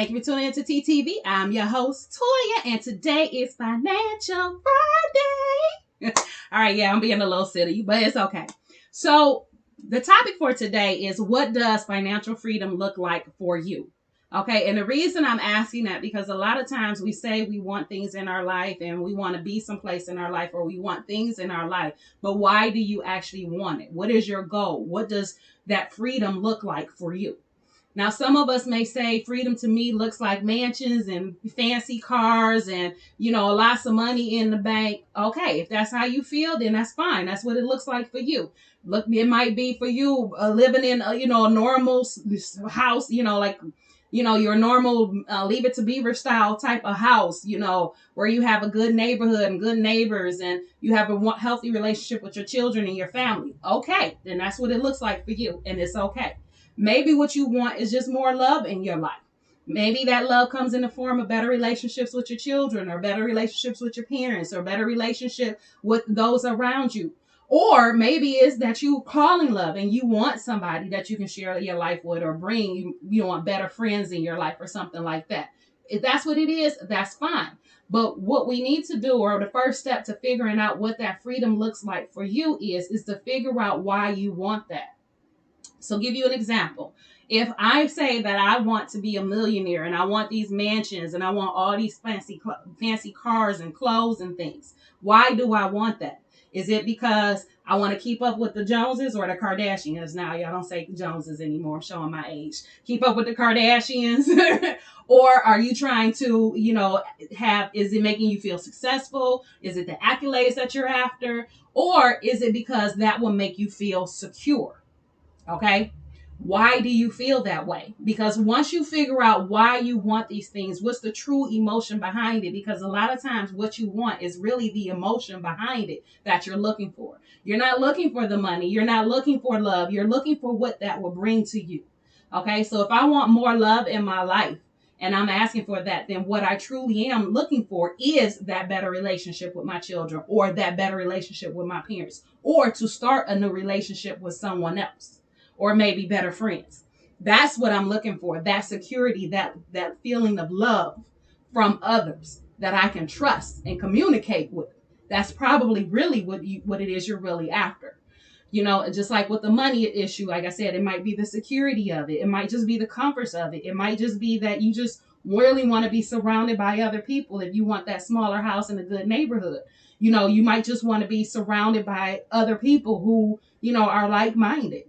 Thank you for tuning into TTV. I'm your host, Toya, and today is Financial Friday. All right, yeah, I'm being a little silly, but it's okay. So the topic for today is, what does financial freedom look like for you? Okay, and the reason I'm asking that, because a lot of times we say we want things in our life and we want to be someplace in our life, or we want things in our life, but why do you actually want it? What is your goal? What does that freedom look like for you? Now, some of us may say freedom to me looks like mansions and fancy cars and, lots of money in the bank. Okay, if that's how you feel, then that's fine. That's what it looks like for you. Look, it might be for you living in, a normal house, your normal Leave It to Beaver style type of house, where you have a good neighborhood and good neighbors and you have a healthy relationship with your children and your family. Okay, then that's what it looks like for you, and it's okay. Maybe what you want is just more love in your life. Maybe that love comes in the form of better relationships with your children, or better relationships with your parents, or better relationship with those around you. Or maybe it's that you calling love and you want somebody that you can share your life with, or bring, you want better friends in your life or something like that. If that's what it is, that's fine. But what we need to do, or the first step to figuring out what that freedom looks like for you is to figure out why you want that. So give you an example. If I say that I want to be a millionaire and I want these mansions and I want all these fancy cars and clothes and things, why do I want that? Is it because I want to keep up with the Joneses or the Kardashians? Now, y'all don't say Joneses anymore. I'm showing my age. Keep up with the Kardashians. Or are you trying to, is it making you feel successful? Is it the accolades that you're after? Or is it because that will make you feel secure? Okay. Why do you feel that way? Because once you figure out why you want these things, what's the true emotion behind it? Because a lot of times what you want is really the emotion behind it that you're looking for. You're not looking for the money. You're not looking for love. You're looking for what that will bring to you. Okay. So if I want more love in my life and I'm asking for that, then what I truly am looking for is that better relationship with my children, or that better relationship with my parents, or to start a new relationship with someone else, or maybe better friends. That's what I'm looking for. That security, that feeling of love from others that I can trust and communicate with. That's probably really what it is you're really after. Just like with the money issue, like I said, it might be the security of it. It might just be the comforts of it. It might just be that you just really want to be surrounded by other people. If you want that smaller house in a good neighborhood, you might just want to be surrounded by other people who, are like-minded.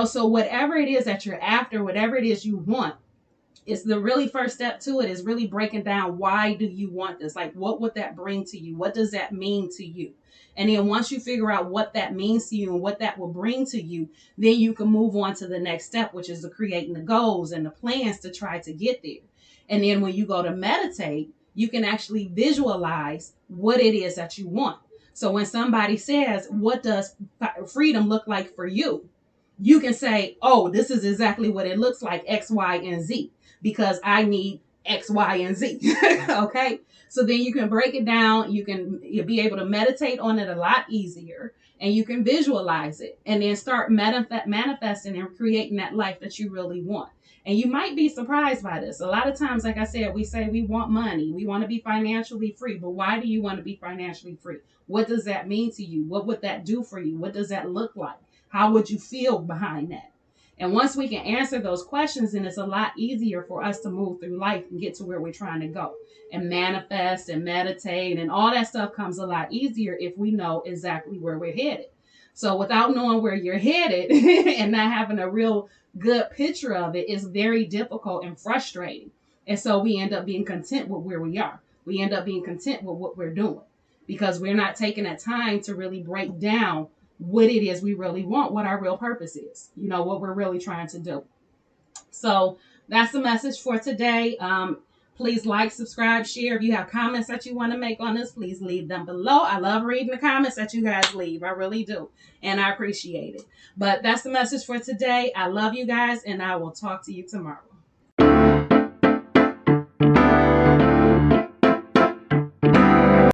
So whatever it is that you're after, whatever it is you want, it's the really first step to it is really breaking down, why do you want this? Like, what would that bring to you? What does that mean to you? And then once you figure out what that means to you and what that will bring to you, then you can move on to the next step, which is the creating the goals and the plans to try to get there. And then when you go to meditate, you can actually visualize what it is that you want. So when somebody says, what does freedom look like for you? You can say, oh, this is exactly what it looks like, X, Y, and Z, because I need X, Y, and Z. Okay. So then you can break it down. You'll be able to meditate on it a lot easier, and you can visualize it, and then start manifesting and creating that life that you really want. And you might be surprised by this. A lot of times, like I said, we say we want money. We want to be financially free. But why do you want to be financially free? What does that mean to you? What would that do for you? What does that look like? How would you feel behind that? And once we can answer those questions, then it's a lot easier for us to move through life and get to where we're trying to go, and manifest and meditate, and all that stuff comes a lot easier if we know exactly where we're headed. So without knowing where you're headed and not having a real good picture of it, is very difficult and frustrating. And so we end up being content with where we are. We end up being content with what we're doing, because we're not taking that time to really break down what it is we really want, what our real purpose is, what we're really trying to do. So that's the message for today. Please like, subscribe, share. If you have comments that you want to make on this, please leave them below. I love reading the comments that you guys leave. I really do. And I appreciate it. But that's the message for today. I love you guys, and I will talk to you tomorrow.